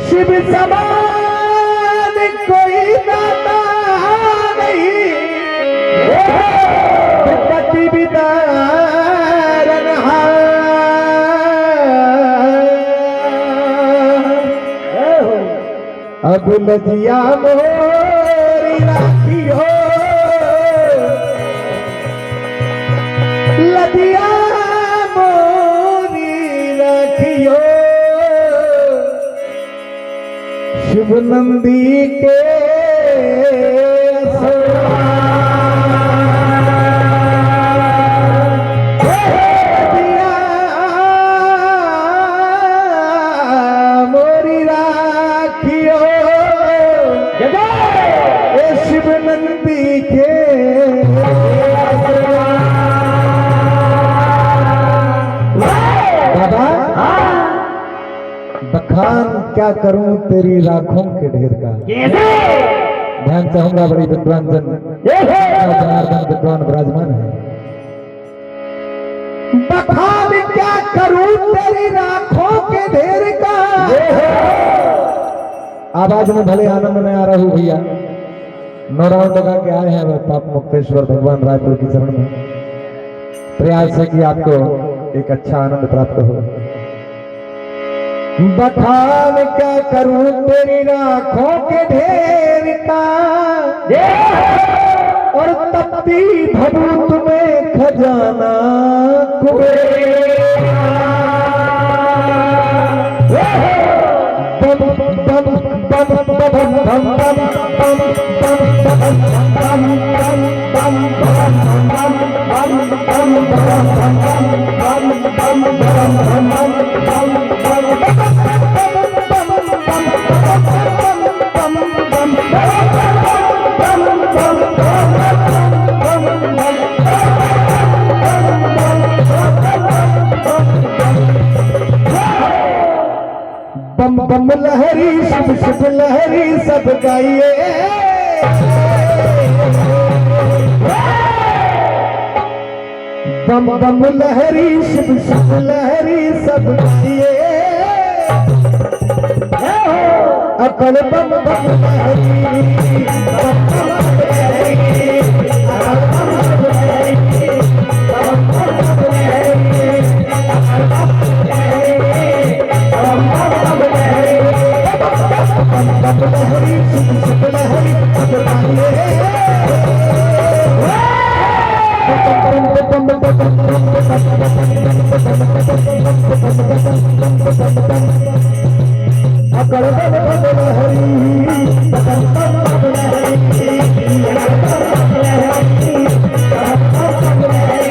शिव समान कोई दाता नहीं, विपत्ति विदारन अब लजिया मोरी राखियो, लजिया मोरी राखियो, शिव नंदी के मोरी राखियो, शिव नंदी के बाबा बखान क्या करूं तेरी राखों के ढेर का। ध्यान चाहूंगा बड़ी विद्वान जन जनार्दन विद्वान विराजमान है। बखान क्या करूं तेरी राखों के ढेर का। आवाज में भले आनंद में आ रहा हूं भैया, नौराव लगा के आए हैं पाप मुक्तेश्वर भगवान रायपुर की चरण में। प्रयास है कि आपको एक अच्छा आनंद प्राप्त हो। बखान क्या करूं तेरी राखों के ढेर का, और तपती भभूत में खजाना कुबेर। बम बम लहरी शिव शिव लहरी सब गाइए, बम बम लहरी शिव शिव लहरी सब गाइए, अकल बम बम लहरी बम बम लहरी, अकल बम बम लहरी बम बम लहरी, अकल बम बम लहरी शिव शिव लहरी सब गाइए।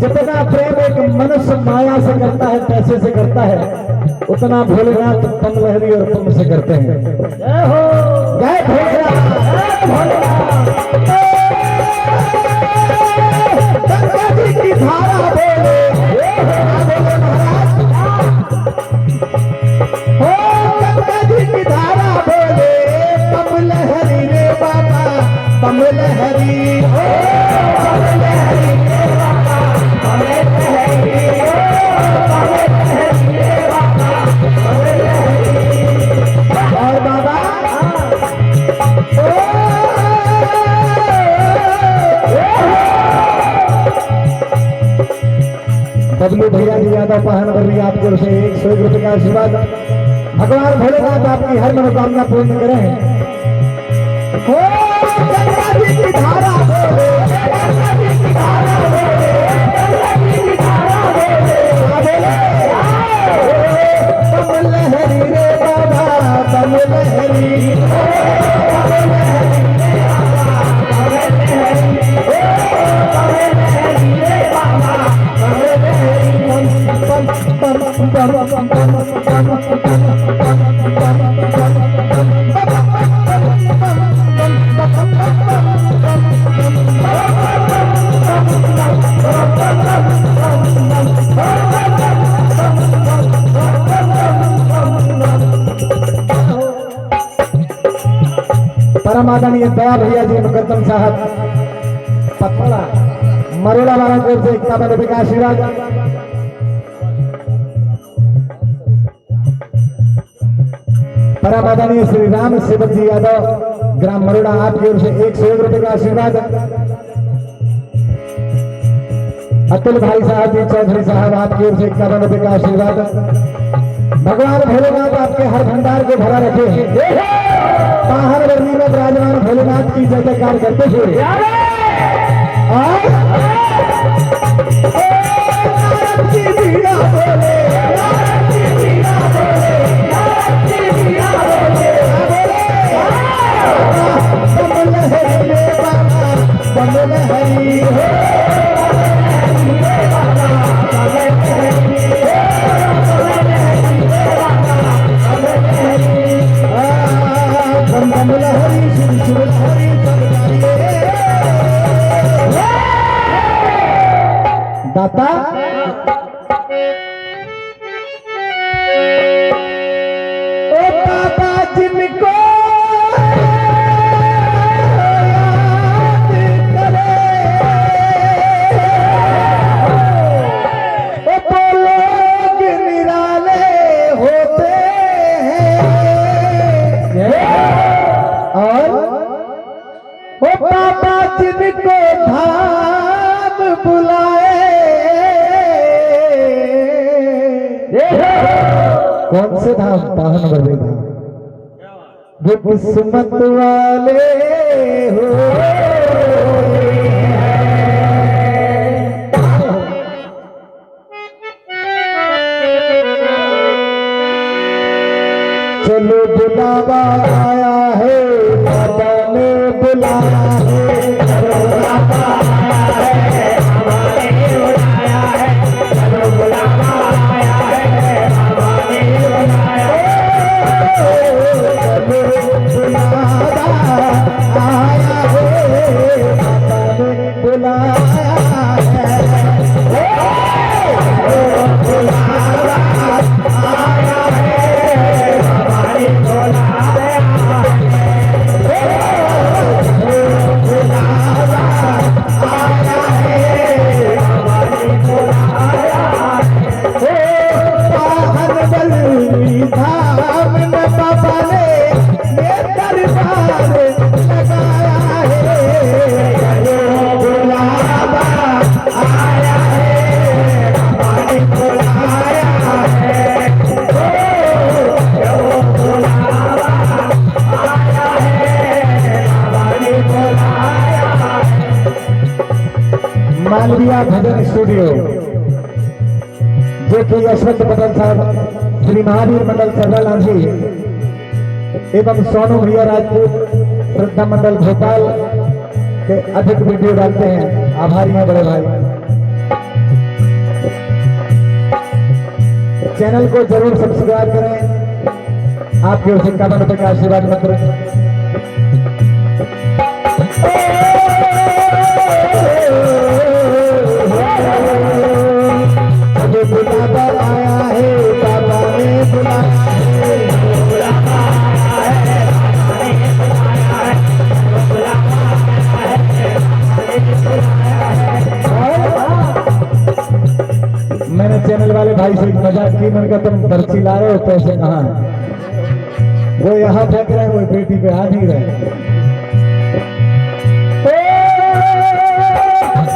जितना प्रेम एक मनुष्य माया से करता है, पैसे से करता है, उतना भोलेनाथ पम लहरी और पम से करते हैं। जय हो जय भोलेनाथ, गंगा जी की धारा बोले, हो गंगा जी की धारा बोले, पम लहरी रे बाबा पम लहरी, हो पम लहरी रे बाबा पम लहरी, हो पम लहरी रे बाबा पम लहरी। और बाबा बबलू भैया जी यादव पहन बल्ली आपकी ओर से 101 रुपये का आशीर्वाद। भगवान भोलेनाथ आपकी हर मनोकामना पूर्ण करें। हो गंगा जी की धारा बोले, गंगा जी की धारा बोले, गंगा जी की धारा बोले, पम लहरी रे बाबा पम लहरी, हो पम लहरी रे बाबा पम लहरी, हो पम लहरी रे बाबा पम लहरी। पम पम पम पम पम परम आदरणीय दया भैया जी मुकद्दम साहब पथला मरोड़ा वाला की ओर से 51 रुपए का आशीर्वाद। परम आदरणीय श्री राम सेवक जी यादव ग्राम मरोड़ा आपकी ओर से 101 रुपए का आशीर्वाद। अतुल भाई साहब जी चौधरी साहब आपकी ओर से 51 रुपए का आशीर्वाद। भगवान भोलेनाथ आपके हर भंडार को भरा रखे बाहर वर्णी में विराजमान भोलेनाथ की जय जयकार करते हुए दाता ओ दाता जिनको याद करे वो लोग निराले होते हैं और वो बाबा जिनको धाम बुलाए। कौन से धाम? पावन वाले धाम। वो किस्मत वाले हो चलो बुलावा आया है बाबा ने बुलाया है। चलो बुलावा आया है बाबा ने बुलाया है। चलो बुलावा आया है बाबा ने बुलाया है। चलो बुलावा आया है बाबा ने बुलाया है। बुलावा आया है बाबा ने बुलाया धाम में बाबा ने ये दरबार लगाया है। बुलावा आया है बाबा ने बुलाया है। बुलावा आया है बाबा ने बुलाया है। मालविया भजन स्टूडियो जो कि यशवंत मंडल साहब, श्री महावीर मंडल सर्वालाल जी एवं सोनू भैया राजपूत श्रद्धा मंडल भोपाल के अधिक वीडियो डालते हैं। आभारी हैं बड़े भाई। चैनल को जरूर सब्सक्राइब करें। आपके ओर से 51 रुपए का आशीर्वाद पत्र। बुलावा आया है बाबा ने बुलाया है। बुलावा आया है बाबा ने बुलाया है। बुलावा आया है बाबा ने बुलाया है। मैंने चैनल वाले भाई से मजाक की, मैंने कहा तुम पर्ची ला रहे हो, पैसे कहाँ है? वो यहाँ फेंक रहे हैं, वो बेटी पे आ नहीं रहे।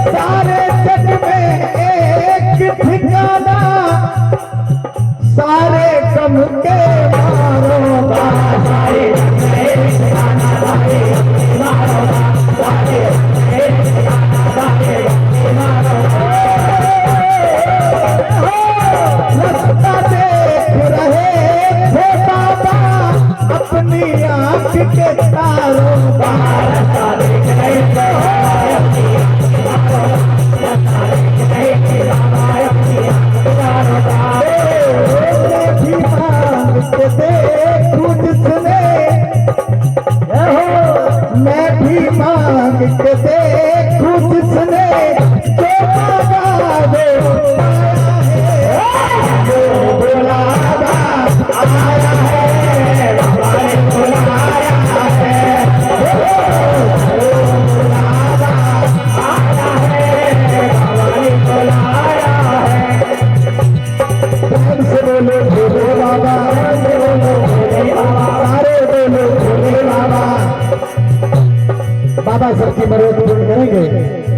सारे जग में एक ठिकाना सारे गम के मारो सारे रास्ता देख रहे थे बाबा अपनी आंख के तारों का। रास्ता देख रहे थे मैं भी मांग के देखूं जिसने जो मांगा वो बुलावा आया है बाबा ने बुलाया है। बुलावा आया है बाबा सबकी मर्यादा पूर्ण करेंगे।